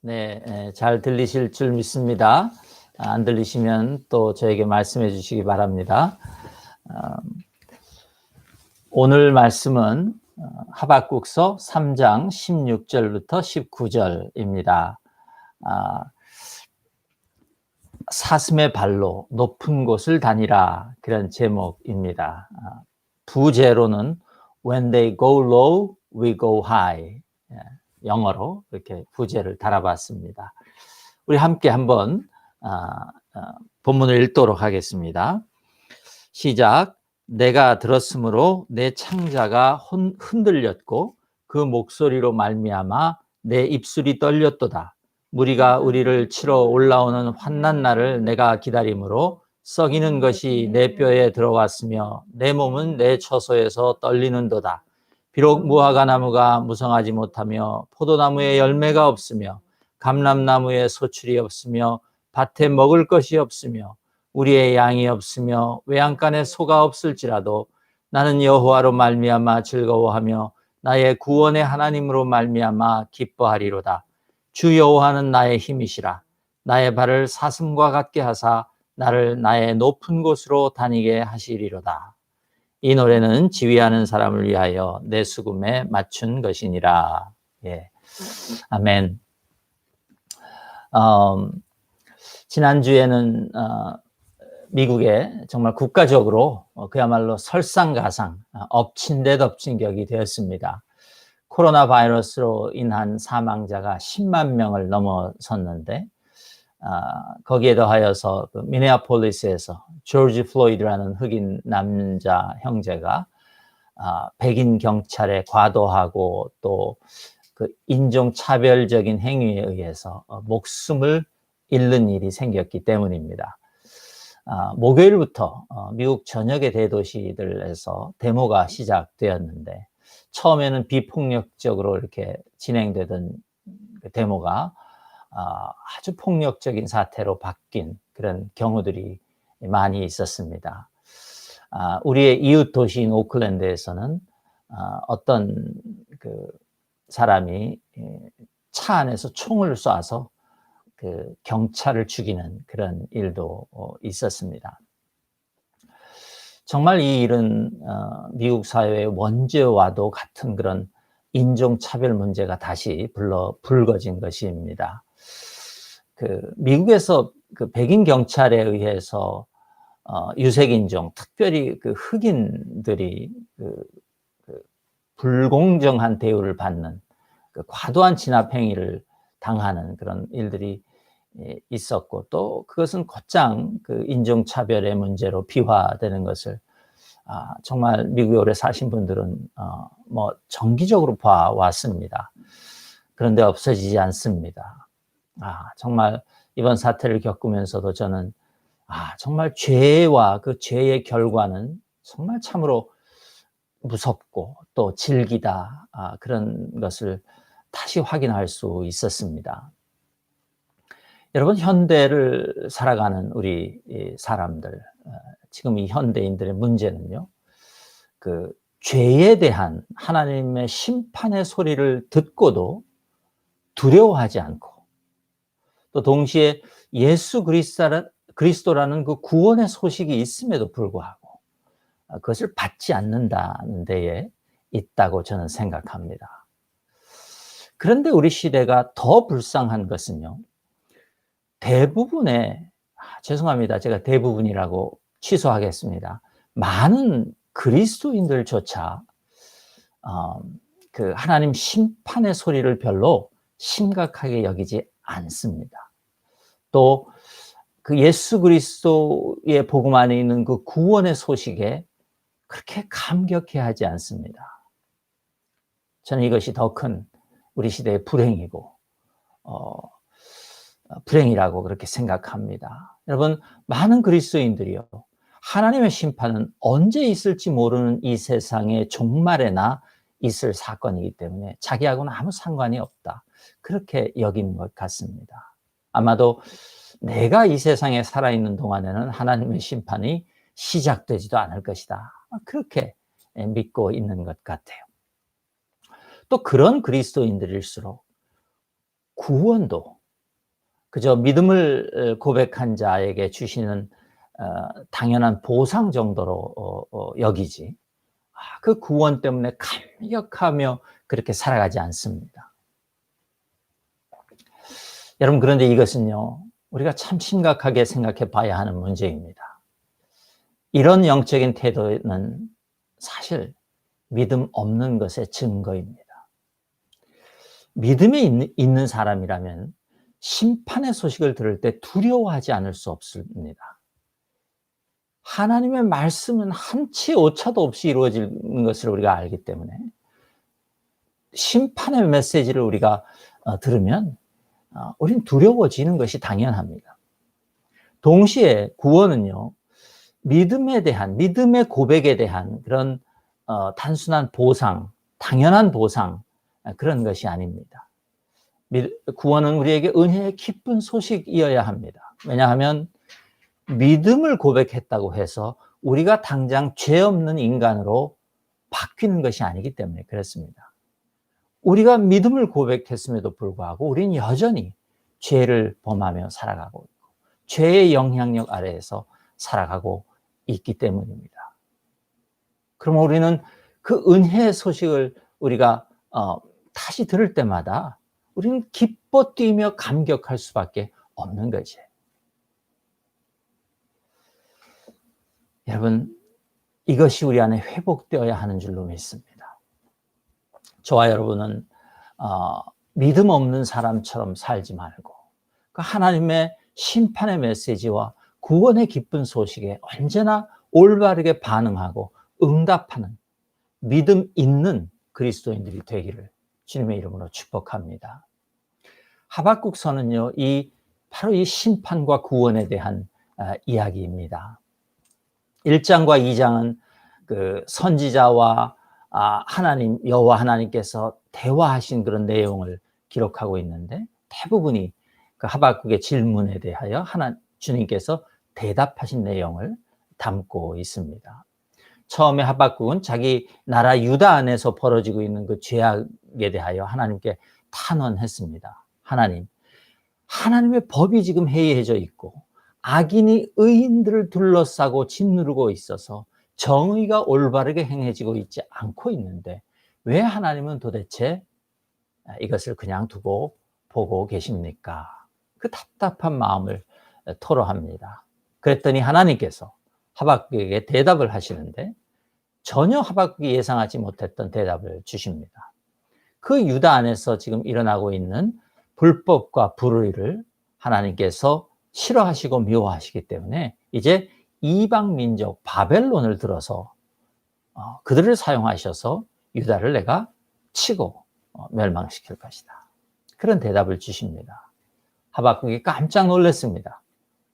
네, 잘 들리실 줄 믿습니다. 안 들리시면 또 저에게 말씀해 주시기 바랍니다. 오늘 말씀은 하박국서 3장 16절부터 19절입니다. 사슴의 발로 높은 곳을 다니라, 그런 제목입니다. 부제로는 When they go low, we go high. 영어로 이렇게 부제를 달아봤습니다. 우리 함께 한번 본문을 읽도록 하겠습니다. 시작. 내가 들었으므로 내 창자가 흔들렸고 그 목소리로 말미암아 내 입술이 떨렸도다. 무리가 우리를 치러 올라오는 환난 날을 내가 기다림으로 썩이는 것이 내 뼈에 들어왔으며 내 몸은 내 처소에서 떨리는도다. 비록 무화과나무가 무성하지 못하며 포도나무에 열매가 없으며 감람나무에 소출이 없으며 밭에 먹을 것이 없으며 우리의 양이 없으며 외양간에 소가 없을지라도 나는 여호와로 말미암아 즐거워하며 나의 구원의 하나님으로 말미암아 기뻐하리로다. 주 여호와는 나의 힘이시라. 나의 발을 사슴과 같게 하사 나를 나의 높은 곳으로 다니게 하시리로다. 이 노래는 지휘하는 사람을 위하여 내 수금에 맞춘 것이니라. 예. 아멘. 지난주에는 미국에 정말 국가적으로 그야말로 설상가상, 엎친 데 덮친 격이 되었습니다. 코로나 바이러스로 인한 사망자가 10만 명을 넘어섰는데 거기에 더하여서 그 미네아폴리스에서 조지 플로이드라는 흑인 남자 형제가 백인 경찰에 과도하고 또 그 인종차별적인 행위에 의해서 목숨을 잃는 일이 생겼기 때문입니다. 목요일부터 미국 전역의 대도시들에서 데모가 시작되었는데 처음에는 비폭력적으로 이렇게 진행되던 그 데모가 아주 폭력적인 사태로 바뀐 그런 경우들이 많이 있었습니다. 우리의 이웃 도시인 오클랜드에서는 어떤 그 사람이 차 안에서 총을 쏴서 그 경찰을 죽이는 그런 일도 있었습니다. 정말 이 일은 미국 사회의 원죄와도 같은 그런 인종차별 문제가 다시 불거진 것입니다. 그 미국에서 그 백인 경찰에 의해서 유색인종, 특별히 그 흑인들이 그 불공정한 대우를 받는 그 과도한 진압 행위를 당하는 그런 일들이 있었고 또 그것은 곧장 그 인종차별의 문제로 비화되는 것을 정말 미국에 오래 사신 분들은 뭐 정기적으로 봐왔습니다. 그런데 없어지지 않습니다. 정말 이번 사태를 겪으면서도 저는 정말 죄와 그 죄의 결과는 정말 참으로 무섭고 또 질기다, 그런 것을 다시 확인할 수 있었습니다. 여러분, 현대를 살아가는 우리 사람들, 지금 이 현대인들의 문제는요, 그 죄에 대한 하나님의 심판의 소리를 듣고도 두려워하지 않고 또 동시에 예수 그리스도라는 그 구원의 소식이 있음에도 불구하고 그것을 받지 않는다는 데에 있다고 저는 생각합니다. 그런데 우리 시대가 더 불쌍한 것은요, 대부분의, 죄송합니다. 제가 대부분이라고 취소하겠습니다. 많은 그리스도인들조차 그 하나님 심판의 소리를 별로 심각하게 여기지 않습니다. 또 그 예수 그리스도의 복음 안에 있는 그 구원의 소식에 그렇게 감격해하지 않습니다. 저는 이것이 더 큰 우리 시대의 불행이고 불행이라고 그렇게 생각합니다. 여러분, 많은 그리스도인들이요, 하나님의 심판은 언제 있을지 모르는 이 세상의 종말에나 있을 사건이기 때문에 자기하고는 아무 상관이 없다, 그렇게 여기는 것 같습니다. 아마도 내가 이 세상에 살아있는 동안에는 하나님의 심판이 시작되지도 않을 것이다, 그렇게 믿고 있는 것 같아요. 또 그런 그리스도인들일수록 구원도 그저 믿음을 고백한 자에게 주시는 당연한 보상 정도로 여기지 그 구원 때문에 감격하며 그렇게 살아가지 않습니다. 여러분, 그런데 이것은요, 우리가 참 심각하게 생각해 봐야 하는 문제입니다. 이런 영적인 태도는 사실 믿음 없는 것의 증거입니다. 믿음이 있는 사람이라면 심판의 소식을 들을 때 두려워하지 않을 수 없습니다. 하나님의 말씀은 한치 오차도 없이 이루어지는 것을 우리가 알기 때문에 심판의 메시지를 우리가 들으면 우린 두려워지는 것이 당연합니다. 동시에 구원은요, 믿음의 고백에 대한 그런 단순한 보상, 당연한 보상, 그런 것이 아닙니다. 구원은 우리에게 은혜의 기쁜 소식이어야 합니다. 왜냐하면 믿음을 고백했다고 해서 우리가 당장 죄 없는 인간으로 바뀌는 것이 아니기 때문에 그렇습니다. 우리가 믿음을 고백했음에도 불구하고 우리는 여전히 죄를 범하며 살아가고 있고 죄의 영향력 아래에서 살아가고 있기 때문입니다. 그럼 우리는 그 은혜의 소식을 우리가 다시 들을 때마다 우리는 기뻐 뛰며 감격할 수밖에 없는 거지. 여러분, 이것이 우리 안에 회복되어야 하는 줄로 믿습니다. 저와 여러분은 믿음 없는 사람처럼 살지 말고 그 하나님의 심판의 메시지와 구원의 기쁜 소식에 언제나 올바르게 반응하고 응답하는 믿음 있는 그리스도인들이 되기를 주님의 이름으로 축복합니다. 하박국서는요, 바로 이 심판과 구원에 대한 이야기입니다. 1장과 2장은 그 선지자와 하나님, 여호와 하나님께서 대화하신 그런 내용을 기록하고 있는데 대부분이 그 하박국의 질문에 대하여 주님께서 대답하신 내용을 담고 있습니다. 처음에 하박국은 자기 나라 유다 안에서 벌어지고 있는 그 죄악에 대하여 하나님께 탄원했습니다. 하나님의 법이 지금 해이해져 있고 악인이 의인들을 둘러싸고 짓누르고 있어서 정의가 올바르게 행해지고 있지 않고 있는데 왜 하나님은 도대체 이것을 그냥 두고 보고 계십니까? 그 답답한 마음을 토로합니다. 그랬더니 하나님께서 하박국에게 대답을 하시는데 전혀 하박국이 예상하지 못했던 대답을 주십니다. 그 유다 안에서 지금 일어나고 있는 불법과 불의를 하나님께서 싫어하시고 미워하시기 때문에 이제 이방 민족 바벨론을 들어서 그들을 사용하셔서 유다를 내가 치고 멸망시킬 것이다. 그런 대답을 주십니다. 하박국이 깜짝 놀랐습니다.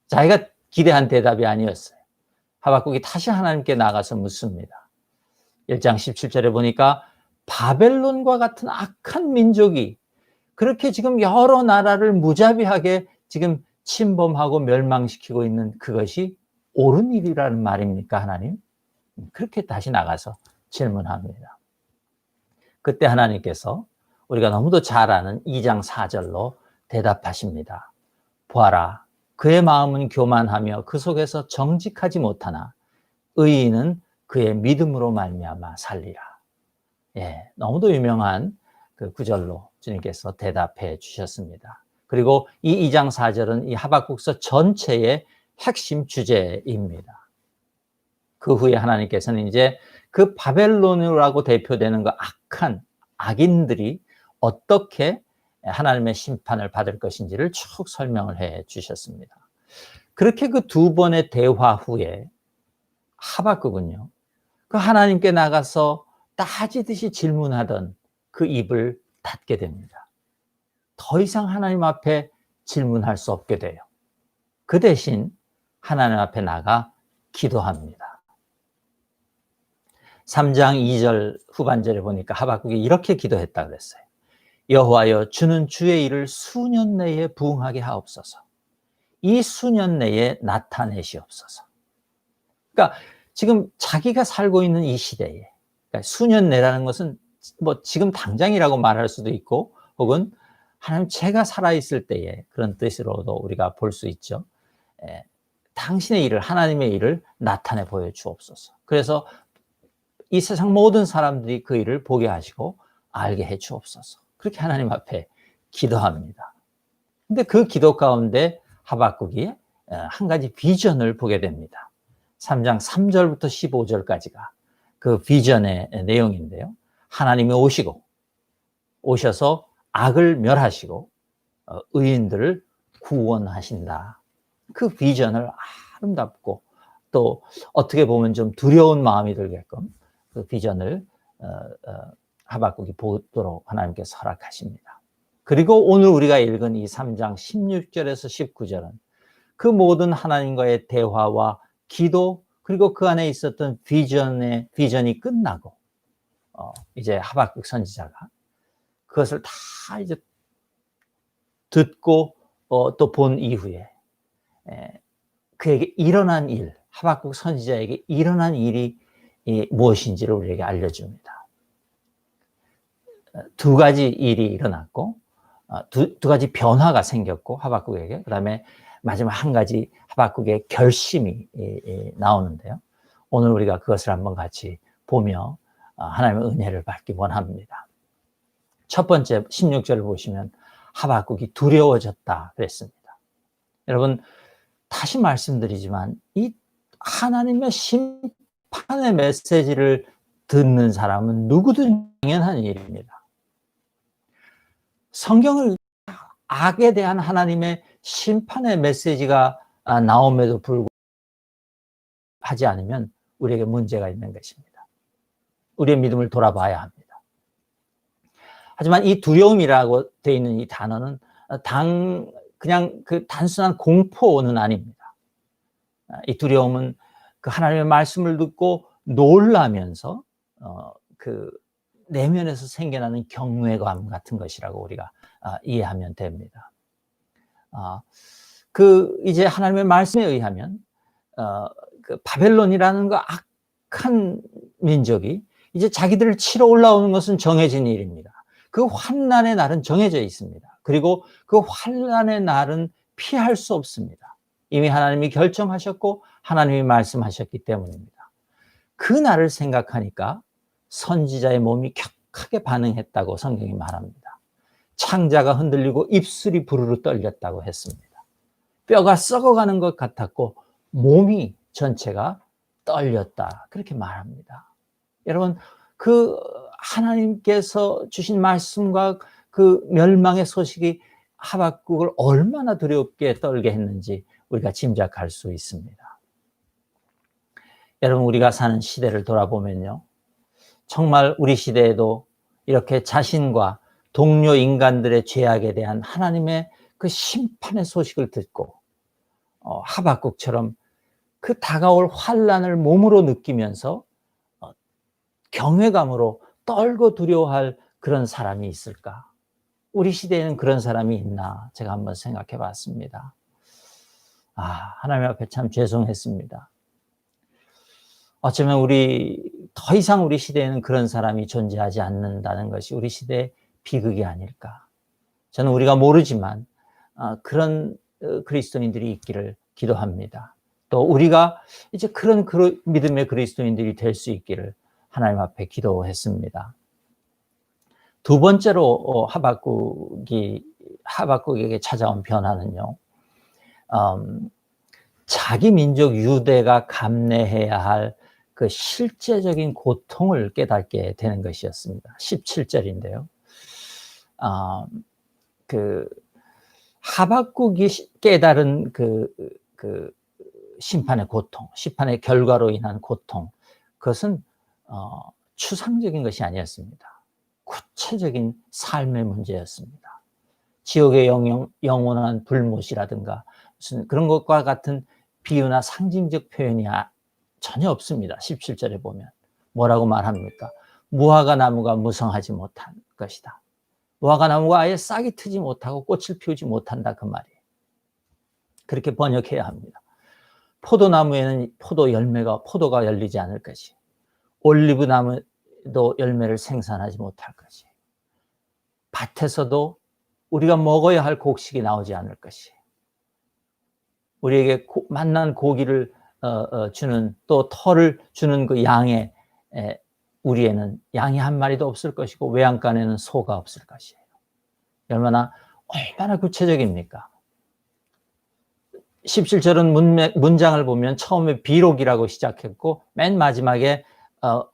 자기가 기대한 대답이 아니었어요. 하박국이 다시 하나님께 나가서 묻습니다. 1장 17절에 보니까 바벨론과 같은 악한 민족이 그렇게 지금 여러 나라를 무자비하게 지금 침범하고 멸망시키고 있는 그것이 옳은 일이라는 말입니까, 하나님? 그렇게 다시 나가서 질문합니다. 그때 하나님께서 우리가 너무도 잘 아는 2장 4절로 대답하십니다. 보아라, 그의 마음은 교만하며 그 속에서 정직하지 못하나 의인은 그의 믿음으로 말미암아 살리라. 예, 너무도 유명한 그 구절로 주님께서 대답해 주셨습니다. 그리고 이 2장 4절은 이 하박국서 전체의 핵심 주제입니다. 그 후에 하나님께서는 이제 그 바벨론이라고 대표되는 그 악한 악인들이 어떻게 하나님의 심판을 받을 것인지를 쭉 설명을 해 주셨습니다. 그렇게 그 두 번의 대화 후에 하박국은요, 그 하나님께 나가서 따지듯이 질문하던 그 입을 닫게 됩니다. 더 이상 하나님 앞에 질문할 수 없게 돼요. 그 대신 하나님 앞에 나가 기도합니다. 3장 2절 후반절에 보니까 하박국이 이렇게 기도했다 그랬어요. 여호와여, 주는 주의 일을 수년 내에 부응하게 하옵소서. 이 수년 내에 나타내시옵소서. 그러니까 지금 자기가 살고 있는 이 시대에, 그러니까 수년 내라는 것은 뭐 지금 당장이라고 말할 수도 있고, 혹은 하나님 제가 살아있을 때에 그런 뜻으로도 우리가 볼 수 있죠. 당신의 일을, 하나님의 일을 나타내 보여주옵소서. 그래서 이 세상 모든 사람들이 그 일을 보게 하시고 알게 해 주옵소서. 그렇게 하나님 앞에 기도합니다. 근데 그 기도 가운데 하박국이 한 가지 비전을 보게 됩니다. 3장 3절부터 15절까지가 그 비전의 내용인데요. 하나님이 오셔서 악을 멸하시고 의인들을 구원하신다. 그 비전을 아름답고 또 어떻게 보면 좀 두려운 마음이 들게끔 그 비전을 하박국이 보도록 하나님께서 허락하십니다. 그리고 오늘 우리가 읽은 이 3장 16절에서 19절은 그 모든 하나님과의 대화와 기도 그리고 그 안에 있었던 비전이 끝나고 이제 하박국 선지자가 그것을 다 이제 듣고 또 본 이후에 그에게 일어난 일, 하박국 선지자에게 일어난 일이 무엇인지를 우리에게 알려줍니다. 두 가지 일이 일어났고 두 가지 변화가 생겼고 하박국에게, 그 다음에 마지막 한 가지 하박국의 결심이 나오는데요. 오늘 우리가 그것을 한번 같이 보며 하나님의 은혜를 받기 원합니다. 첫 번째 16절을 보시면 하박국이 두려워졌다 그랬습니다. 여러분 다시 말씀드리지만 이 하나님의 심판의 메시지를 듣는 사람은 누구든 당연한 일입니다. 성경을 악에 대한 하나님의 심판의 메시지가 나옴에도 불구하고 하지 않으면 우리에게 문제가 있는 것입니다. 우리의 믿음을 돌아봐야 합니다. 하지만 이 두려움이라고 되어 있는 이 단어는 그냥 그 단순한 공포는 아닙니다. 이 두려움은 그 하나님의 말씀을 듣고 놀라면서 그 내면에서 생겨나는 경외감 같은 것이라고 우리가 이해하면 됩니다. 그 이제 하나님의 말씀에 의하면 그 바벨론이라는 그 악한 민족이 이제 자기들을 치러 올라오는 것은 정해진 일입니다. 그 환난의 날은 정해져 있습니다. 그리고 그 환난의 날은 피할 수 없습니다. 이미 하나님이 결정하셨고 하나님이 말씀하셨기 때문입니다. 그 날을 생각하니까 선지자의 몸이 격하게 반응했다고 성경이 말합니다. 창자가 흔들리고 입술이 부르르 떨렸다고 했습니다. 뼈가 썩어가는 것 같았고 몸이 전체가 떨렸다 그렇게 말합니다. 여러분 그 하나님께서 주신 말씀과 그 멸망의 소식이 하박국을 얼마나 두렵게 떨게 했는지 우리가 짐작할 수 있습니다. 여러분 우리가 사는 시대를 돌아보면요, 정말 우리 시대에도 이렇게 자신과 동료 인간들의 죄악에 대한 하나님의 그 심판의 소식을 듣고 하박국처럼 그 다가올 환난을 몸으로 느끼면서 경외감으로 떨고 두려워할 그런 사람이 있을까? 우리 시대에는 그런 사람이 있나? 제가 한번 생각해 봤습니다. 하나님 앞에 참 죄송했습니다. 어쩌면 더 이상 우리 시대에는 그런 사람이 존재하지 않는다는 것이 우리 시대의 비극이 아닐까. 저는 우리가 모르지만 그런 그리스도인들이 있기를 기도합니다. 또 우리가 이제 그런 믿음의 그리스도인들이 될 수 있기를 하나님 앞에 기도했습니다. 두 번째로 하박국에게 찾아온 변화는요, 자기 민족 유대가 감내해야 할 그 실제적인 고통을 깨닫게 되는 것이었습니다. 17절인데요. 그 하박국이 깨달은 그 심판의 고통, 심판의 결과로 인한 고통, 그것은 추상적인 것이 아니었습니다. 구체적인 삶의 문제였습니다. 지옥의 영원한 불못이라든가 무슨 그런 것과 같은 비유나 상징적 표현이 전혀 없습니다. 17절에 보면 뭐라고 말합니까? 무화과 나무가 무성하지 못한 것이다. 무화과 나무가 아예 싹이 트지 못하고 꽃을 피우지 못한다 그 말이에요. 그렇게 번역해야 합니다. 포도나무에는 포도가 열리지 않을 것이, 올리브 나무도 열매를 생산하지 못할 것이, 밭에서도 우리가 먹어야 할 곡식이 나오지 않을 것이에요. 우리에게 맛난 고기를 주는, 또 털을 주는 그 양의 우리에는 양이 한 마리도 없을 것이고 외양간에는 소가 없을 것이에요. 얼마나 구체적입니까? 17절은 문장을 보면 처음에 비록이라고 시작했고 맨 마지막에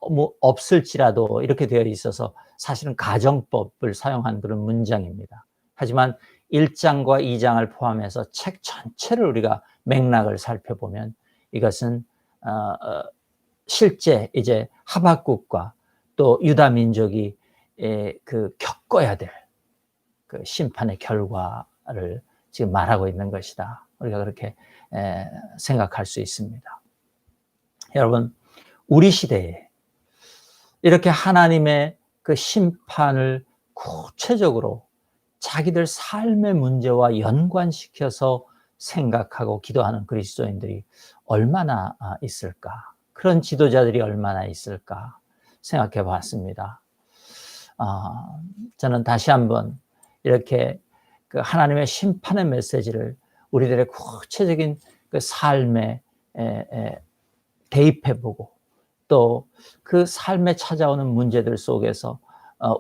뭐 없을지라도 이렇게 되어 있어서 사실은 가정법을 사용한 그런 문장입니다. 하지만 1장과 2장을 포함해서 책 전체를 우리가 맥락을 살펴보면 이것은 실제 이제 하박국과 또 유다 민족이 겪어야 될 그 심판의 결과를 지금 말하고 있는 것이다. 우리가 그렇게 생각할 수 있습니다. 여러분, 우리 시대에 이렇게 하나님의 그 심판을 구체적으로 자기들 삶의 문제와 연관시켜서 생각하고 기도하는 그리스도인들이 얼마나 있을까? 그런 지도자들이 얼마나 있을까 생각해 봤습니다. 저는 다시 한번 이렇게 그 하나님의 심판의 메시지를 우리들의 구체적인 그 삶에 대입해보고 또 그 삶에 찾아오는 문제들 속에서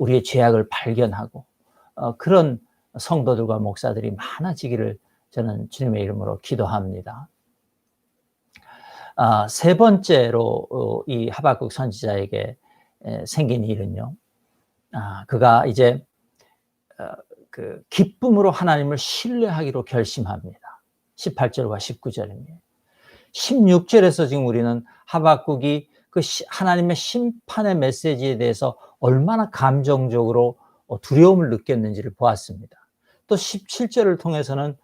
우리의 죄악을 발견하고 그런 성도들과 목사들이 많아지기를 저는 주님의 이름으로 기도합니다. 세 번째로 이 하박국 선지자에게 생긴 일은요, 그가 이제 그 기쁨으로 하나님을 신뢰하기로 결심합니다. 18절과 19절입니다. 16절에서 지금 우리는 하박국이 그 하나님의 심판의 메시지에 대해서 얼마나 감정적으로 두려움을 느꼈는지를 보았습니다. 또 17절을 통해서는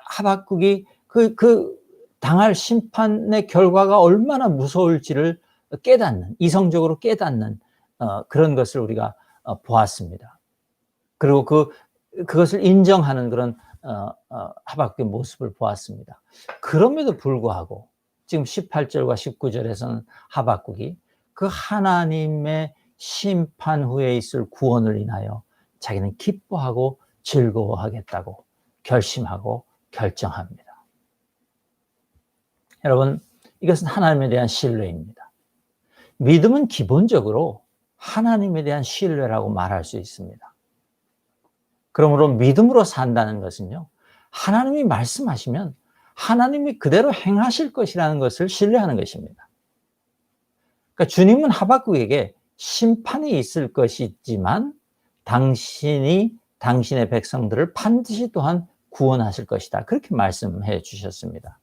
하박국이 그 당할 심판의 결과가 얼마나 무서울지를 깨닫는, 이성적으로 깨닫는 그런 것을 우리가 보았습니다. 그리고 그것을 인정하는 그런 하박국의 모습을 보았습니다. 그럼에도 불구하고 지금 18절과 19절에서는 하박국이 그 하나님의 심판 후에 있을 구원을 인하여 자기는 기뻐하고 즐거워하겠다고 결심하고 결정합니다. 여러분, 이것은 하나님에 대한 신뢰입니다. 믿음은 기본적으로 하나님에 대한 신뢰라고 말할 수 있습니다. 그러므로 믿음으로 산다는 것은요, 하나님이 말씀하시면 하나님이 그대로 행하실 것이라는 것을 신뢰하는 것입니다. 그러니까 주님은 하박국에게 심판이 있을 것이지만 당신이 당신의 백성들을 반드시 또한 구원하실 것이다. 그렇게 말씀해 주셨습니다.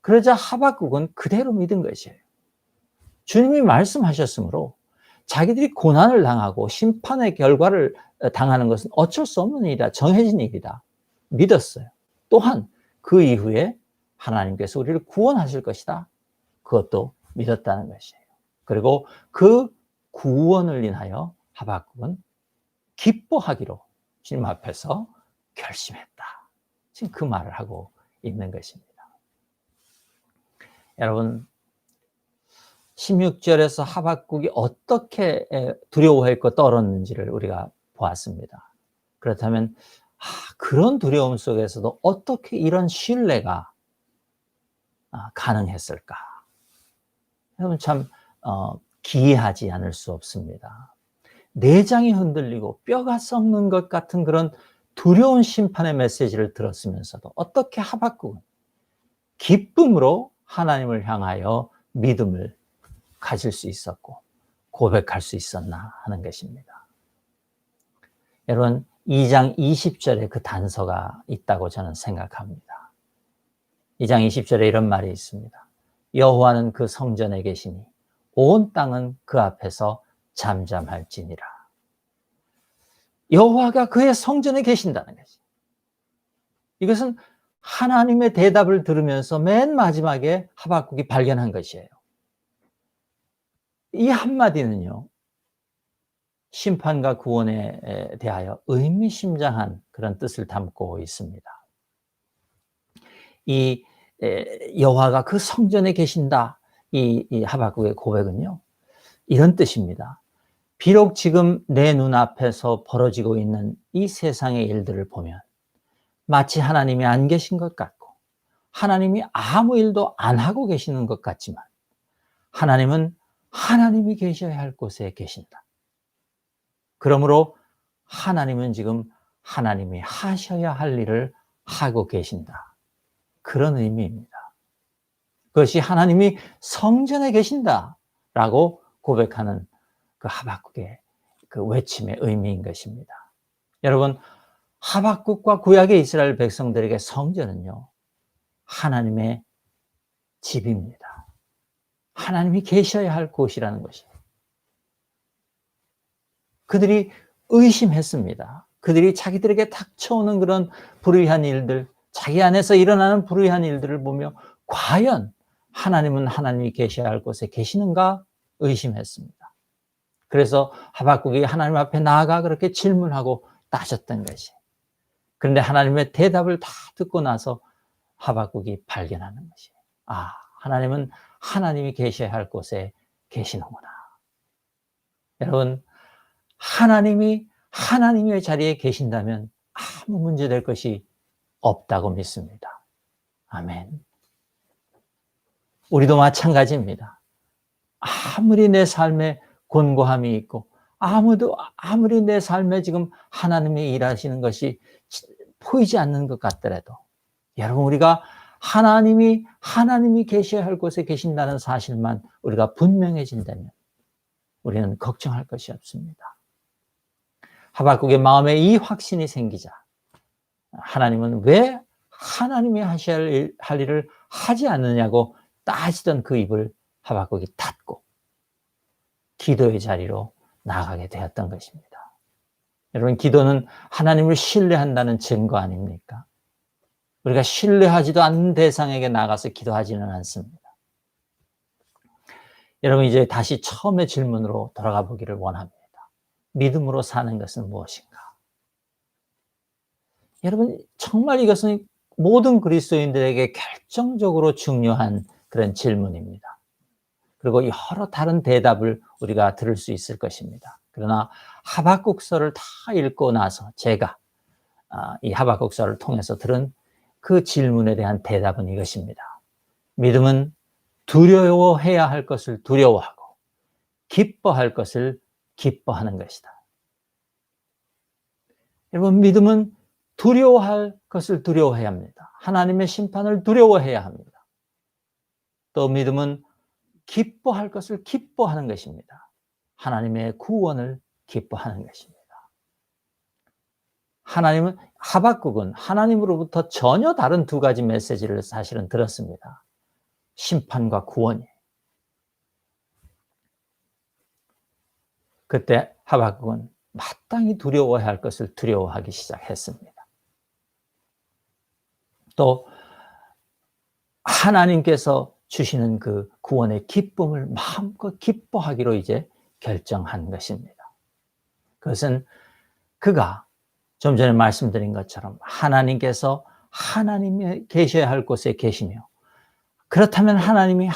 그러자 하박국은 그대로 믿은 것이에요. 주님이 말씀하셨으므로 자기들이 고난을 당하고 심판의 결과를 당하는 것은 어쩔 수 없는 일이다. 정해진 일이다. 믿었어요. 또한 그 이후에 하나님께서 우리를 구원하실 것이다. 그것도 믿었다는 것이에요. 그리고 그 구원을 인하여 하박국은 기뻐하기로 주님 앞에서 결심했다. 지금 그 말을 하고 있는 것입니다. 여러분, 16절에서 하박국이 어떻게 두려워했고 떨었는지를 우리가 보았습니다. 그렇다면 그런 두려움 속에서도 어떻게 이런 신뢰가 가능했을까? 여러분, 참 기이하지 않을 수 없습니다. 내장이 흔들리고 뼈가 썩는 것 같은 그런 두려운 심판의 메시지를 들었으면서도 어떻게 하박국은 기쁨으로 하나님을 향하여 믿음을 가질 수 있었고 고백할 수 있었나 하는 것입니다. 여러분, 2장 20절에 그 단서가 있다고 저는 생각합니다. 2장 20절에 이런 말이 있습니다. 여호와는 그 성전에 계시니 온 땅은 그 앞에서 잠잠할지니라. 여호와가 그의 성전에 계신다는 것이. 이것은 하나님의 대답을 들으면서 맨 마지막에 하박국이 발견한 것이에요. 이 한마디는요, 심판과 구원에 대하여 의미심장한 그런 뜻을 담고 있습니다. 이 여호와가 그 성전에 계신다, 이 하박국의 고백은요, 이런 뜻입니다. 비록 지금 내 눈앞에서 벌어지고 있는 이 세상의 일들을 보면 마치 하나님이 안 계신 것 같고 하나님이 아무 일도 안 하고 계시는 것 같지만 하나님은 하나님이 계셔야 할 곳에 계신다. 그러므로 하나님은 지금 하나님이 하셔야 할 일을 하고 계신다. 그런 의미입니다. 그것이 하나님이 성전에 계신다라고 고백하는 그 하박국의 그 외침의 의미인 것입니다. 여러분, 하박국과 구약의 이스라엘 백성들에게 성전은요, 하나님의 집입니다. 하나님이 계셔야 할 곳이라는 것이에요. 그들이 의심했습니다. 그들이 자기들에게 닥쳐오는 그런 불의한 일들, 자기 안에서 일어나는 불의한 일들을 보며 과연 하나님은 하나님이 계셔야 할 곳에 계시는가 의심했습니다. 그래서 하박국이 하나님 앞에 나아가 그렇게 질문하고 따졌던 것이. 그런데 하나님의 대답을 다 듣고 나서 하박국이 발견하는 것이. 아, 하나님은 하나님이 계셔야 할 곳에 계시는구나. 여러분, 하나님이 하나님의 자리에 계신다면 아무 문제될 것이 없다고 믿습니다. 아멘. 우리도 마찬가지입니다. 아무리 내 삶에 곤고함이 있고 아무리 내 삶에 지금 하나님이 일하시는 것이 보이지 않는 것 같더라도 여러분, 우리가 하나님이 계셔야 할 곳에 계신다는 사실만 우리가 분명해진다면 우리는 걱정할 것이 없습니다. 하박국의 마음에 이 확신이 생기자 하나님은 왜 하나님이 하셔야 할 일을 하지 않느냐고 따지던 그 입을 하박국이 닫고 기도의 자리로 나아가게 되었던 것입니다. 여러분, 기도는 하나님을 신뢰한다는 증거 아닙니까? 우리가 신뢰하지도 않는 대상에게 나가서 기도하지는 않습니다. 여러분, 이제 다시 처음의 질문으로 돌아가 보기를 원합니다. 믿음으로 사는 것은 무엇인가? 여러분, 정말 이것은 모든 그리스도인들에게 결정적으로 중요한 그런 질문입니다. 그리고 여러 다른 대답을 우리가 들을 수 있을 것입니다. 그러나 하박국서를 다 읽고 나서 제가 이 하박국서를 통해서 들은 그 질문에 대한 대답은 이것입니다. 믿음은 두려워해야 할 것을 두려워하고 기뻐할 것을 기뻐하는 것이다. 여러분, 믿음은 두려워할 것을 두려워해야 합니다. 하나님의 심판을 두려워해야 합니다. 또 믿음은 기뻐할 것을 기뻐하는 것입니다. 하나님의 구원을 기뻐하는 것입니다. 하박국은 하나님으로부터 전혀 다른 두 가지 메시지를 사실은 들었습니다. 심판과 구원이. 그때 하박국은 마땅히 두려워해야 할 것을 두려워하기 시작했습니다. 또 하나님께서 주시는 그 구원의 기쁨을 마음껏 기뻐하기로 이제 결정한 것입니다. 그것은 그가 좀 전에 말씀드린 것처럼 하나님께서 하나님이 계셔야 할 곳에 계시며 그렇다면 하나님이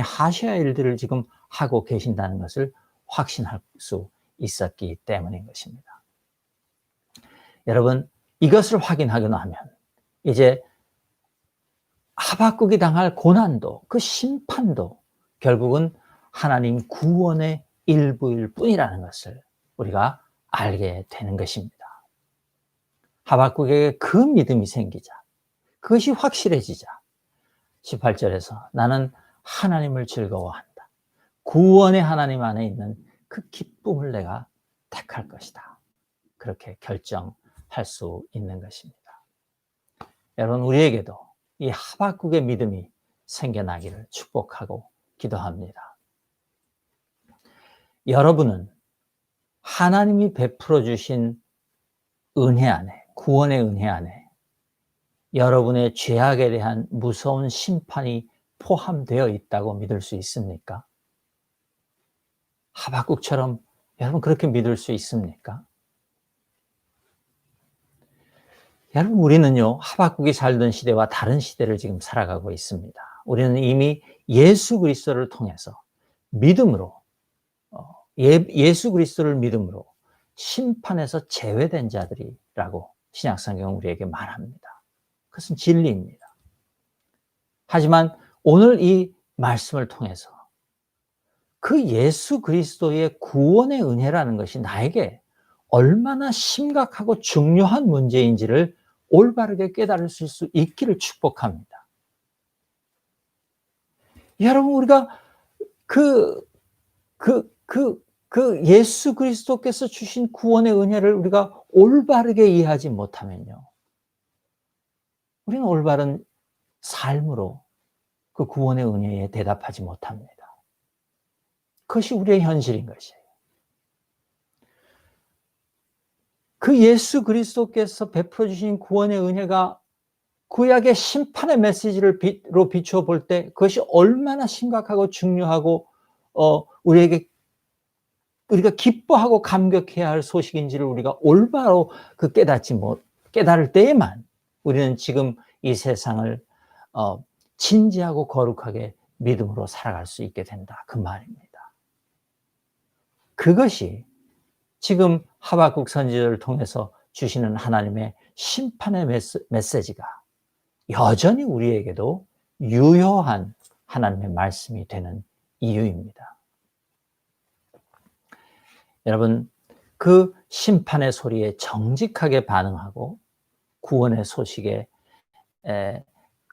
하셔야 할 일들을 지금 하고 계신다는 것을 확신할 수 있었기 때문인 것입니다. 여러분, 이것을 확인하고 나면 이제 하박국이 당할 고난도 그 심판도 결국은 하나님 구원의 일부일 뿐이라는 것을 우리가 알게 되는 것입니다. 하박국에게 그 믿음이 생기자 그것이 확실해지자 18절에서 나는 하나님을 즐거워한다. 구원의 하나님 안에 있는 그 기쁨을 내가 택할 것이다. 그렇게 결정할 수 있는 것입니다. 여러분, 우리에게도 이 하박국의 믿음이 생겨나기를 축복하고 기도합니다. 여러분은 하나님이 베풀어 주신 은혜 안에, 구원의 은혜 안에 여러분의 죄악에 대한 무서운 심판이 포함되어 있다고 믿을 수 있습니까? 하박국처럼 여러분 그렇게 믿을 수 있습니까? 여러분, 우리는요, 하박국이 살던 시대와 다른 시대를 지금 살아가고 있습니다. 우리는 이미 예수 그리스도를 통해서 믿음으로 예수 그리스도를 믿음으로 심판에서 제외된 자들이라고 신약성경은 우리에게 말합니다. 그것은 진리입니다. 하지만 오늘 이 말씀을 통해서 그 예수 그리스도의 구원의 은혜라는 것이 나에게 얼마나 심각하고 중요한 문제인지를 올바르게 깨달을 수 있기를 축복합니다. 여러분, 우리가 그 예수 그리스도께서 주신 구원의 은혜를 우리가 올바르게 이해하지 못하면요, 우리는 올바른 삶으로 그 구원의 은혜에 대답하지 못합니다. 그것이 우리의 현실인 것이에요. 그 예수 그리스도께서 베풀어 주신 구원의 은혜가 구약의 심판의 메시지로 비추어 볼 때 그것이 얼마나 심각하고 중요하고 우리가 기뻐하고 감격해야 할 소식인지를 우리가 올바로 깨달을 때에만 우리는 지금 이 세상을 진지하고 거룩하게 믿음으로 살아갈 수 있게 된다, 그 말입니다. 그것이 지금 하박국 선지자를 통해서 주시는 하나님의 심판의 메시지가 여전히 우리에게도 유효한 하나님의 말씀이 되는 이유입니다. 여러분, 그 심판의 소리에 정직하게 반응하고 구원의 소식에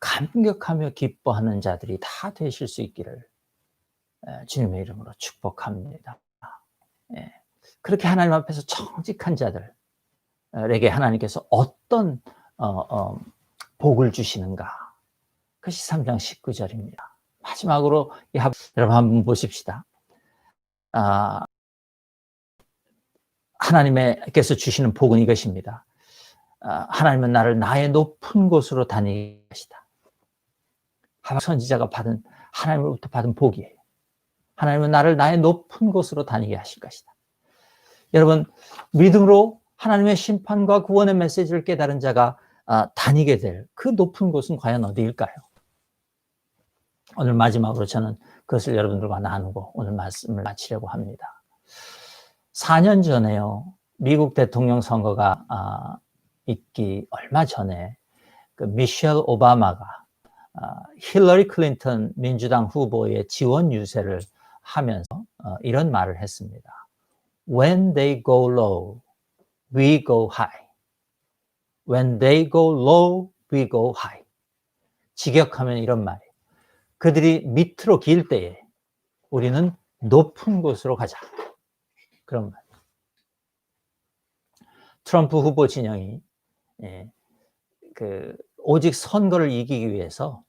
감격하며 기뻐하는 자들이 다 되실 수 있기를 주님의 이름으로 축복합니다. 그렇게 하나님 앞에서 정직한 자들에게 하나님께서 어떤 복을 주시는가? 그것이 3장 19절입니다. 마지막으로 여러분 한번 보십시다. 하나님께서 주시는 복은 이것입니다. 하나님은 나를 나의 높은 곳으로 다니게 하시다. 하박국 선지자가 하나님으로부터 받은 복이에요. 하나님은 나를 나의 높은 곳으로 다니게 하실 것이다. 여러분, 믿음으로 하나님의 심판과 구원의 메시지를 깨달은 자가 다니게 될 그 높은 곳은 과연 어디일까요? 오늘 마지막으로 저는 그것을 여러분들과 나누고 오늘 말씀을 마치려고 합니다. 4년 전에요, 미국 대통령 선거가 있기 얼마 전에 그 미셸 오바마가 힐러리 클린턴 민주당 후보의 지원 유세를 하면서 이런 말을 했습니다. When they go low, we go high. When they go low, we go high. 직역하면 이런 말이에요. 그들이 밑으로 길 때에 우리는 높은 곳으로 가자. 그런 말. 트럼프 후보 진영이 오직 선거를 이기기 위해서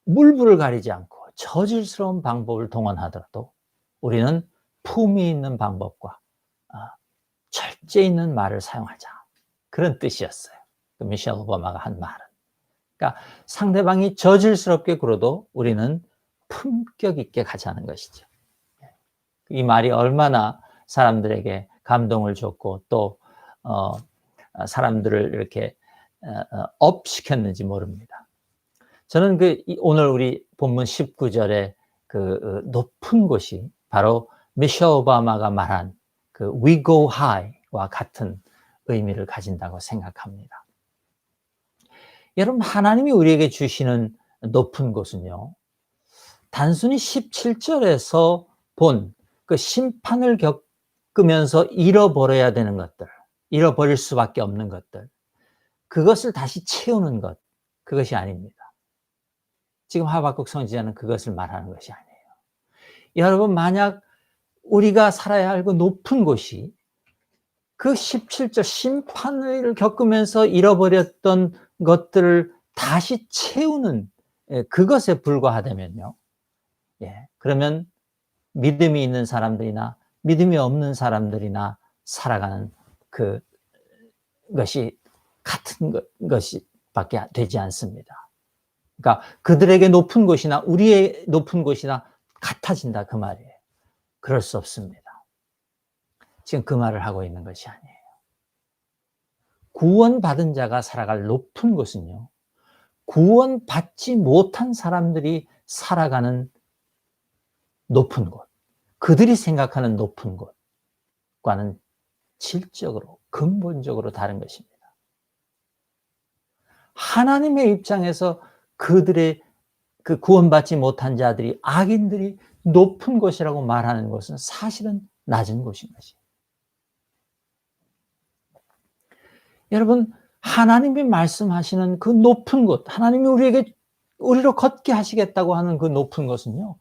물불을 가리지 않고 저질스러운 방법을 동원하더라도 우리는 품위 있는 방법과 절제 있는 말을 사용하자. 그런 뜻이었어요. 미셸 오바마가 한 말은. 그러니까 상대방이 저질스럽게 굴어도 우리는 품격 있게 가자는 것이죠. 이 말이 얼마나 사람들에게 감동을 줬고 또 사람들을 이렇게 업시켰는지 모릅니다. 저는 오늘 우리 본문 19절의 그 높은 곳이 바로 미셸 오바마가 말한 그 We go high와 같은 의미를 가진다고 생각합니다. 여러분, 하나님이 우리에게 주시는 높은 곳은요, 단순히 17절에서 본 그 심판을 겪으면서 잃어버려야 되는 것들, 잃어버릴 수밖에 없는 것들, 그것을 다시 채우는 것, 그것이 아닙니다. 지금 하박국 선지자는 그것을 말하는 것이 아니에요. 여러분, 만약 우리가 살아야 할 그 높은 곳이 그 17절 심판을 겪으면서 잃어버렸던 것들을 다시 채우는 그것에 불과하다면요, 그러면 믿음이 있는 사람들이나 믿음이 없는 사람들이나 살아가는 그것이 같은 것밖에 되지 않습니다. 그러니까 그들에게 높은 곳이나 우리의 높은 곳이나 같아진다, 그 말이에요. 그럴 수 없습니다. 지금 그 말을 하고 있는 것이 아니에요. 구원받은 자가 살아갈 높은 곳은요, 구원받지 못한 사람들이 살아가는 높은 곳, 그들이 생각하는 높은 곳과는 질적으로 근본적으로 다른 것입니다. 하나님의 입장에서 그들의 그 구원받지 못한 자들이, 악인들이 높은 곳이라고 말하는 것은 사실은 낮은 곳인 것이에요. 여러분, 하나님이 말씀하시는 그 높은 곳, 하나님이 우리로 걷게 하시겠다고 하는 그 높은 곳은요,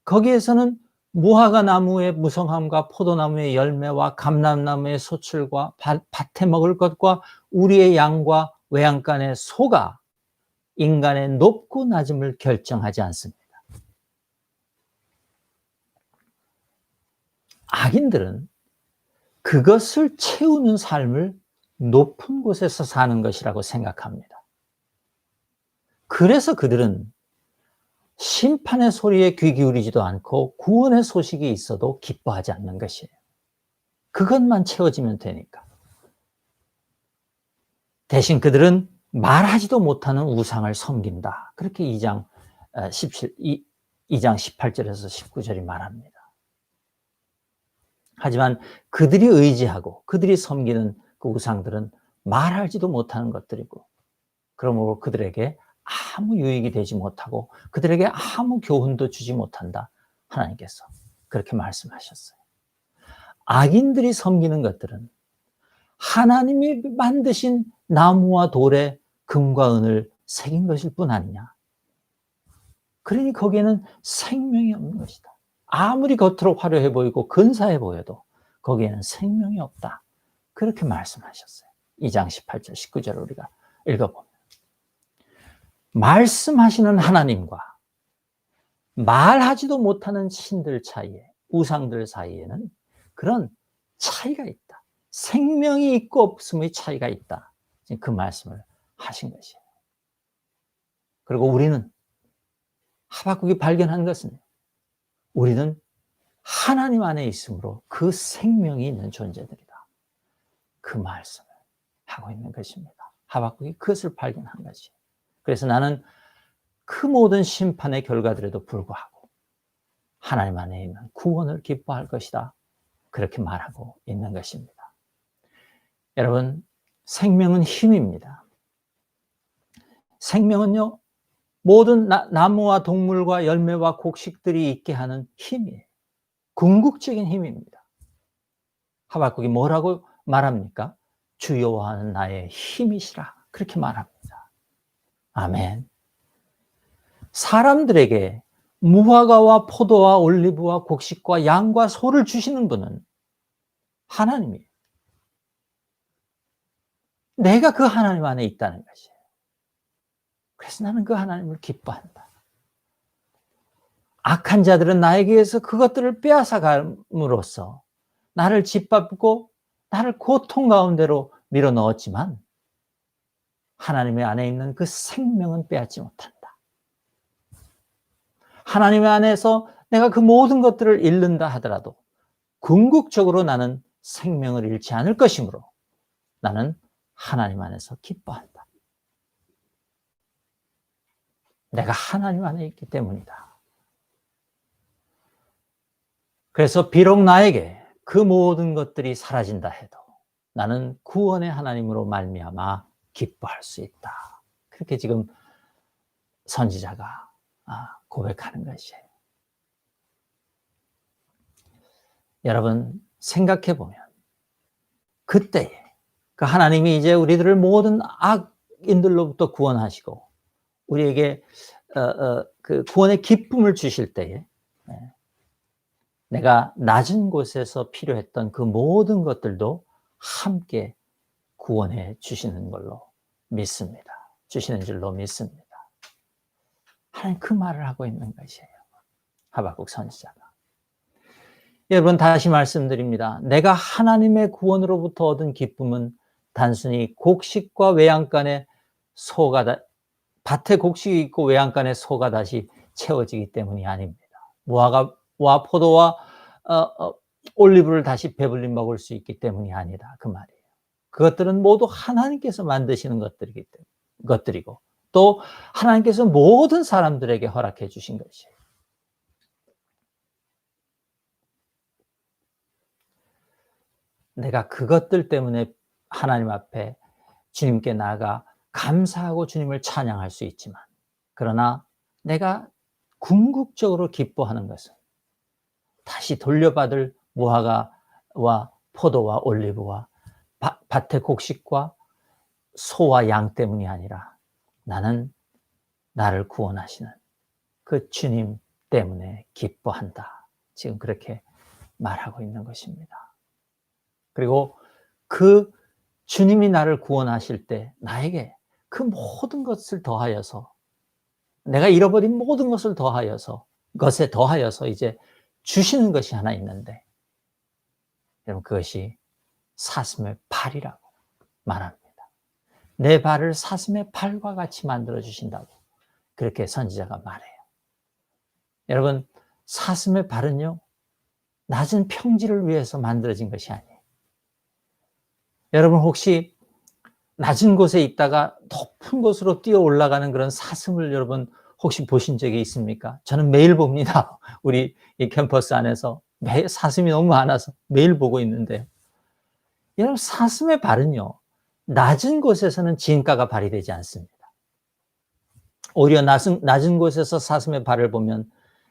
거기에서는 무화과 나무의 무성함과 포도나무의 열매와 감람나무의 소출과 밭에 먹을 것과 우리의 양과 외양간의 소가 인간의 높고 낮음을 결정하지 않습니다. 악인들은 그것을 채우는 삶을 높은 곳에서 사는 것이라고 생각합니다. 그래서 그들은 심판의 소리에 귀 기울이지도 않고 구원의 소식이 있어도 기뻐하지 않는 것이에요. 그것만 채워지면 되니까. 대신 그들은 말하지도 못하는 우상을 섬긴다. 그렇게 2장 18절에서 19절이 말합니다. 하지만 그들이 의지하고 그들이 섬기는 그 우상들은 말하지도 못하는 것들이고, 그러므로 그들에게 아무 유익이 되지 못하고 그들에게 아무 교훈도 주지 못한다. 하나님께서 그렇게 말씀하셨어요. 악인들이 섬기는 것들은 하나님이 만드신 나무와 돌에 금과 은을 새긴 것일 뿐 아니냐. 그러니 거기에는 생명이 없는 것이다. 아무리 겉으로 화려해 보이고 근사해 보여도 거기에는 생명이 없다. 그렇게 말씀하셨어요. 2장 18절, 19절을 우리가 읽어보면, 말씀하시는 하나님과 말하지도 못하는 신들 사이에, 우상들 사이에는 그런 차이가 있다. 생명이 있고 없음의 차이가 있다. 그 말씀을 하신 것이에요. 그리고 우리는, 하박국이 발견한 것은, 우리는 하나님 안에 있으므로 그 생명이 있는 존재들이다. 그 말씀을 하고 있는 것입니다. 하박국이 그것을 발견한 것이에요. 그래서 나는 그 모든 심판의 결과들에도 불구하고 하나님 안에 있는 구원을 기뻐할 것이다. 그렇게 말하고 있는 것입니다. 여러분, 생명은 힘입니다. 생명은요, 모든 나무와 동물과 열매와 곡식들이 있게 하는 힘이에요. 궁극적인 힘입니다. 하박국이 뭐라고 말합니까? 주 여호와는 나의 힘이시라. 그렇게 말합니다. 아멘. 사람들에게 무화과와 포도와 올리브와 곡식과 양과 소를 주시는 분은 하나님이에요. 내가 그 하나님 안에 있다는 것이에요. 그래서 나는 그 하나님을 기뻐한다. 악한 자들은 나에게서 그것들을 빼앗아 감으로써 나를 짓밟고 나를 고통 가운데로 밀어 넣었지만, 하나님의 안에 있는 그 생명은 빼앗지 못한다. 하나님 안에서 내가 그 모든 것들을 잃는다 하더라도 궁극적으로 나는 생명을 잃지 않을 것이므로 나는 하나님 안에서 기뻐한다. 내가 하나님 안에 있기 때문이다. 그래서 비록 나에게 그 모든 것들이 사라진다 해도 나는 구원의 하나님으로 말미암아 기뻐할 수 있다. 그렇게 지금 선지자가 고백하는 것이에요. 여러분, 생각해 보면 그때에 그 하나님이 이제 우리들을 모든 악인들로부터 구원하시고 우리에게 그 구원의 기쁨을 주실 때에 내가 낮은 곳에서 필요했던 그 모든 것들도 함께 구원해 주시는 걸로 믿습니다. 주시는 줄로 믿습니다. 하나님 그 말을 하고 있는 것이에요. 하박국 선지자가. 여러분, 다시 말씀드립니다. 내가 하나님의 구원으로부터 얻은 기쁨은 단순히 곡식과 외양간의 소가 밭에 곡식이 있고 외양간의 소가 다시 채워지기 때문이 아닙니다. 무화과와 포도와 올리브를 다시 배불리 먹을 수 있기 때문이 아니다. 그 말이에요. 그것들은 모두 하나님께서 만드시는 것들이고 또 하나님께서 모든 사람들에게 허락해 주신 것이에요. 내가 그것들 때문에 하나님 앞에 주님께 나아가 감사하고 주님을 찬양할 수 있지만, 그러나 내가 궁극적으로 기뻐하는 것은 다시 돌려받을 무화과와 포도와 올리브와 밭의 곡식과 소와 양 때문이 아니라 나는 나를 구원하시는 그 주님 때문에 기뻐한다. 지금 그렇게 말하고 있는 것입니다. 그리고 그 주님이 나를 구원하실 때 나에게 그 모든 것을 더하여서, 내가 잃어버린 모든 것을 것에 더하여서 이제 주시는 것이 하나 있는데, 여러분 그것이 사슴의 발이라고 말합니다. 내 발을 사슴의 발과 같이 만들어 주신다고 그렇게 선지자가 말해요. 여러분, 사슴의 발은요, 낮은 평지를 위해서 만들어진 것이 아니에요. 여러분 혹시 낮은 곳에 있다가 높은 곳으로 뛰어 올라가는 그런 사슴을 여러분 혹시 보신 적이 있습니까? 저는 매일 봅니다. 우리 이 캠퍼스 안에서 매일 사슴이 너무 많아서 매일 보고 있는데요. 여러분 사슴의 발은요, 낮은 곳에서는 진가가 발휘되지 않습니다. 오히려 낮은 곳에서 사슴의 발을 보면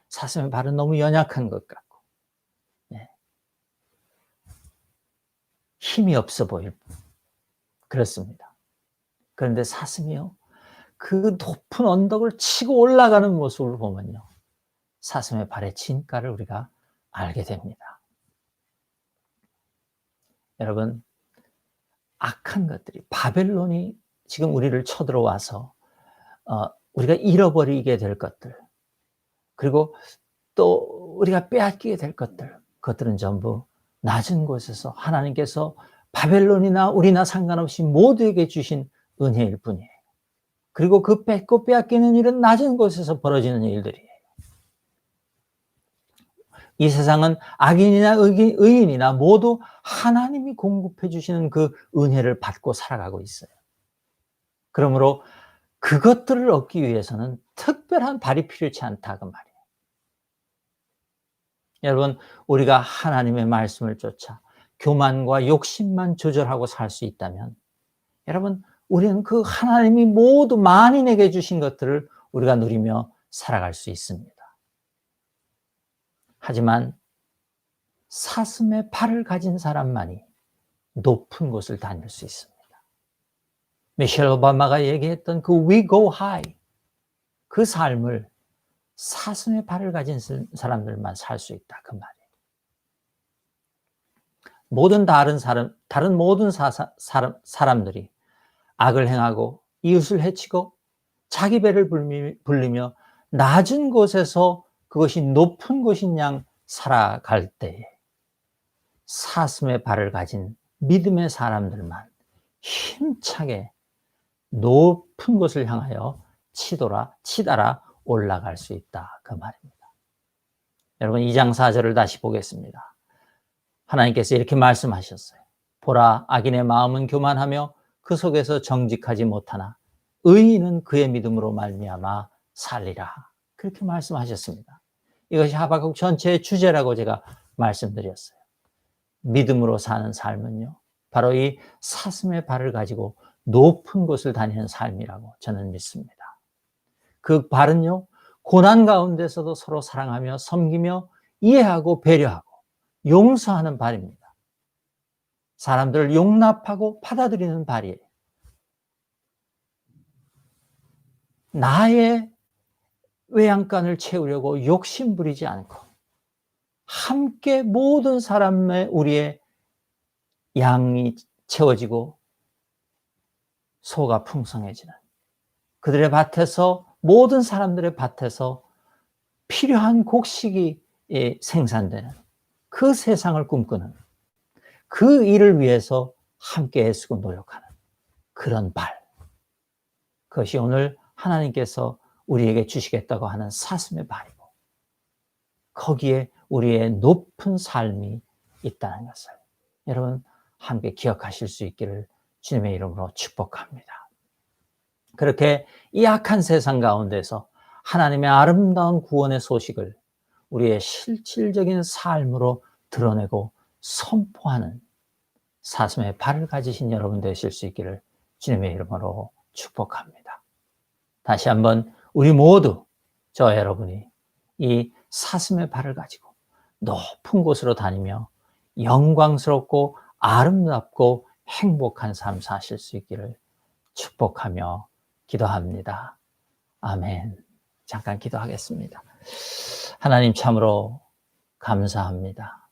사슴의 발은 너무 연약한 것 같고, 네, 힘이 없어 보일 뿐. 그렇습니다. 그런데 사슴이요, 그 높은 언덕을 치고 올라가는 모습을 보면요, 사슴의 발의 진가를 우리가 알게 됩니다. 여러분, 악한 것들이, 바벨론이 지금 우리를 쳐들어와서 우리가 잃어버리게 될 것들, 그리고 또 우리가 빼앗기게 될 것들, 그것들은 전부 낮은 곳에서 하나님께서 바벨론이나 우리나 상관없이 모두에게 주신 은혜일 뿐이에요. 그리고 그 뺏고 빼앗기는 일은 낮은 곳에서 벌어지는 일들이에요. 이 세상은 악인이나 의인이나 모두 하나님이 공급해 주시는 그 은혜를 받고 살아가고 있어요. 그러므로 그것들을 얻기 위해서는 특별한 발이 필요치 않다 그 말이에요. 여러분, 우리가 하나님의 말씀을 쫓아 교만과 욕심만 조절하고 살 수 있다면, 여러분 우리는 그 하나님이 모두 만인에게 주신 것들을 우리가 누리며 살아갈 수 있습니다. 하지만 사슴의 발을 가진 사람만이 높은 곳을 다닐 수 있습니다. 미셸 오바마가 얘기했던 그 We Go High, 그 삶을 사슴의 발을 가진 사람들만 살 수 있다 그 말이에요. 다른 모든 사람들이 악을 행하고 이웃을 해치고 자기 배를 불리며 낮은 곳에서 그것이 높은 곳인 양 살아갈 때에 사슴의 발을 가진 믿음의 사람들만 힘차게 높은 곳을 향하여 치달아 올라갈 수 있다 그 말입니다. 여러분 2장 4절을 다시 보겠습니다. 하나님께서 이렇게 말씀하셨어요. 보라, 악인의 마음은 교만하며 그 속에서 정직하지 못하나 의인은 그의 믿음으로 말미암아 살리라. 그렇게 말씀하셨습니다. 이것이 하박국 전체의 주제라고 제가 말씀드렸어요. 믿음으로 사는 삶은요, 바로 이 사슴의 발을 가지고 높은 곳을 다니는 삶이라고 저는 믿습니다. 그 발은요, 고난 가운데서도 서로 사랑하며 섬기며 이해하고 배려하고 용서하는 발입니다. 사람들을 용납하고 받아들이는 발이에요. 나의 외양간을 채우려고 욕심 부리지 않고 함께 모든 사람의 우리의 양이 채워지고 소가 풍성해지는, 그들의 밭에서, 모든 사람들의 밭에서 필요한 곡식이 생산되는 그 세상을 꿈꾸는, 그 일을 위해서 함께 애쓰고 노력하는 그런 발, 그것이 오늘 하나님께서 우리에게 주시겠다고 하는 사슴의 발이고, 거기에 우리의 높은 삶이 있다는 것을 여러분 함께 기억하실 수 있기를 주님의 이름으로 축복합니다. 그렇게 이 악한 세상 가운데서 하나님의 아름다운 구원의 소식을 우리의 실질적인 삶으로 드러내고 선포하는 사슴의 발을 가지신 여러분 되실 수 있기를 주님의 이름으로 축복합니다. 다시 한번 우리 모두, 저 여러분이 이 사슴의 발을 가지고 높은 곳으로 다니며 영광스럽고 아름답고 행복한 삶 사실 수 있기를 축복하며 기도합니다. 아멘. 잠깐 기도하겠습니다. 하나님 참으로 감사합니다.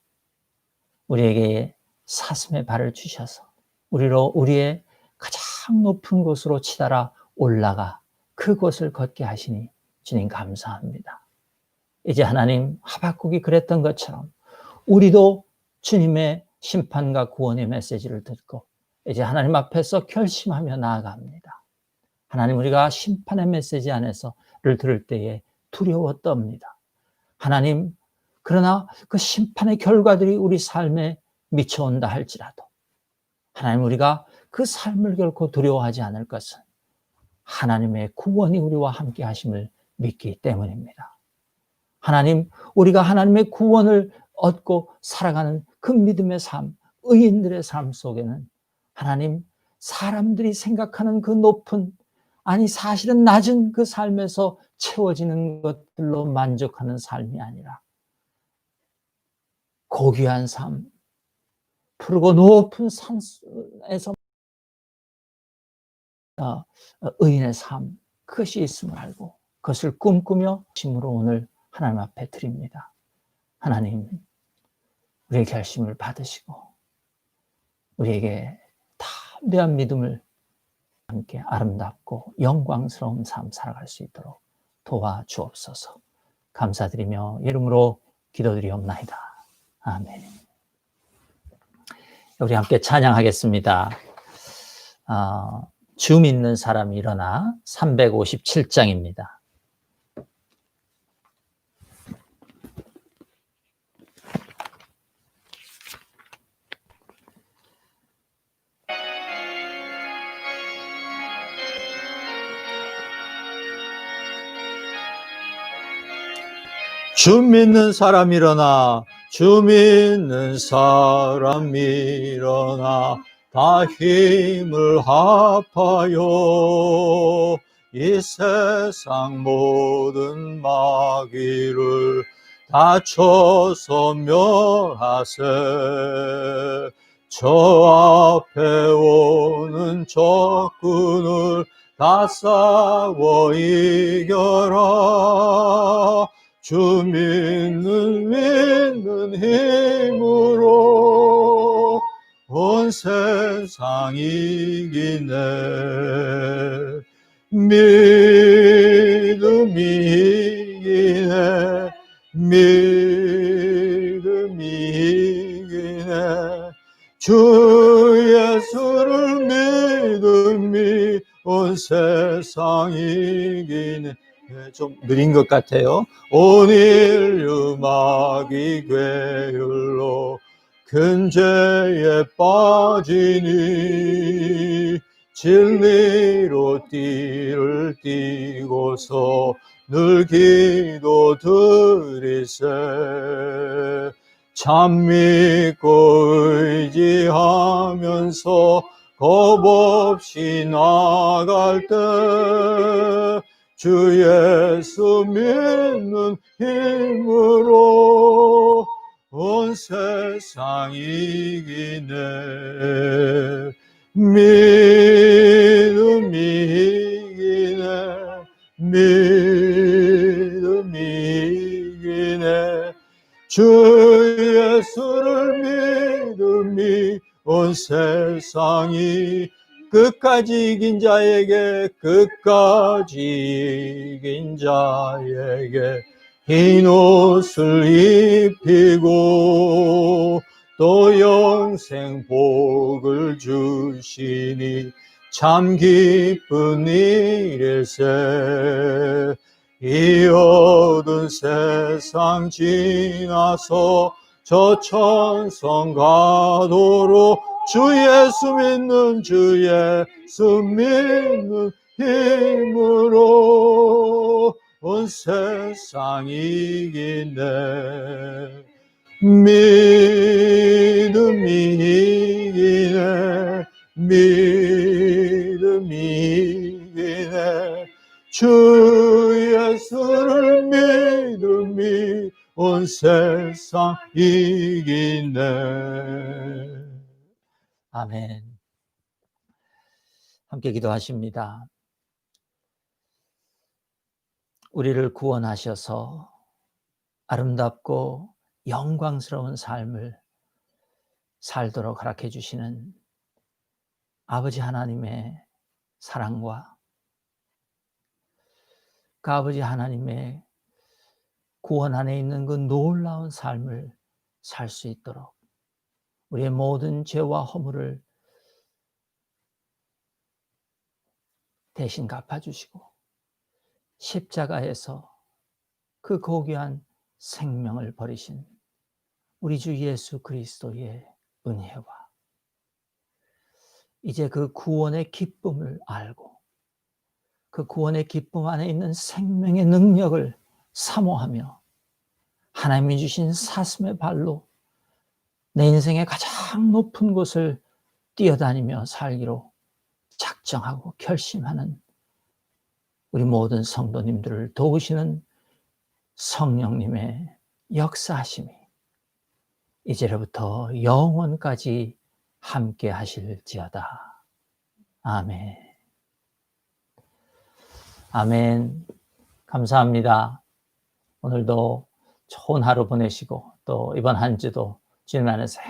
우리에게 사슴의 발을 주셔서 우리의 가장 높은 곳으로 치달아 올라가 그곳을 걷게 하시니 주님 감사합니다. 이제 하나님, 하박국이 그랬던 것처럼 우리도 주님의 심판과 구원의 메시지를 듣고 이제 하나님 앞에서 결심하며 나아갑니다. 하나님, 우리가 심판의 메시지 안에서를 들을 때에 두려워 떱니다. 하나님, 그러나 그 심판의 결과들이 우리 삶에 미쳐온다 할지라도 하나님, 우리가 그 삶을 결코 두려워하지 않을 것은 하나님의 구원이 우리와 함께 하심을 믿기 때문입니다. 하나님, 우리가 하나님의 구원을 얻고 살아가는 그 믿음의 삶, 의인들의 삶 속에는 하나님, 사람들이 생각하는 그 높은, 아니 사실은 낮은 그 삶에서 채워지는 것들로 만족하는 삶이 아니라 고귀한 삶, 푸르고 높은 산에서 의인의 삶, 그것이 있음을 알고 그것을 꿈꾸며 힘으로 오늘 하나님 앞에 드립니다. 하나님, 우리의 결심을 받으시고 우리에게 담대한 믿음을 함께 아름답고 영광스러운 삶 살아갈 수 있도록 도와주옵소서. 감사드리며 이름으로 기도드리옵나이다. 아멘. 우리 함께 찬양하겠습니다. 주 믿는 사람이 일어나 357장입니다. 주 믿는 사람 일어나, 주 믿는 사람 일어나, 다 힘을 합하여 이 세상 모든 마귀를 다 쳐서 멸하세. 저 앞에 오는 적군을 다 싸워 이겨라. 주 믿는 힘으로 온 세상 이기네. 믿음이 이기네. 믿음이 이기네. 주 예수를 믿음이 온 세상 이기네. 좀 느린 것 같아요. 온 인류 마귀 괴율로 큰 죄에 빠지니 진리로 띠를 띠고서 늘 기도 드리세. 참 믿고 의지하면서 겁없이 나갈 때 주 예수 믿는 힘으로 온 세상 이기네. 믿음이 이기네. 믿음이 이기네. 주 예수를 믿음이 온 세상이 끝까지 이긴 자에게, 끝까지 이긴 자에게 흰 옷을 입히고 또 영생 복을 주시니 참 기쁜 일일세. 이 어두운 세상 지나서 저 천성 가도록 주 예수 믿는, 주 예수 믿는 힘으로 온 세상 이기네. 믿음이 이기네 믿음이 이기네 주 예수를 믿음이 온 세상 이기네. 아멘. 함께 기도하십니다. 우리를 구원하셔서 아름답고 영광스러운 삶을 살도록 허락해 주시는 아버지 하나님의 사랑과 그 아버지 하나님의 구원 안에 있는 그 놀라운 삶을 살 수 있도록 우리의 모든 죄와 허물을 대신 갚아주시고 십자가에서 그 고귀한 생명을 버리신 우리 주 예수 그리스도의 은혜와 이제 그 구원의 기쁨을 알고 그 구원의 기쁨 안에 있는 생명의 능력을 사모하며 하나님이 주신 사슴의 발로 내 인생의 가장 높은 곳을 뛰어다니며 살기로 작정하고 결심하는 우리 모든 성도님들을 도우시는 성령님의 역사하심이 이제로부터 영원까지 함께 하실지어다. 아멘. 아멘. 감사합니다. 오늘도 좋은 하루 보내시고 또 이번 한 주도 주님 안에서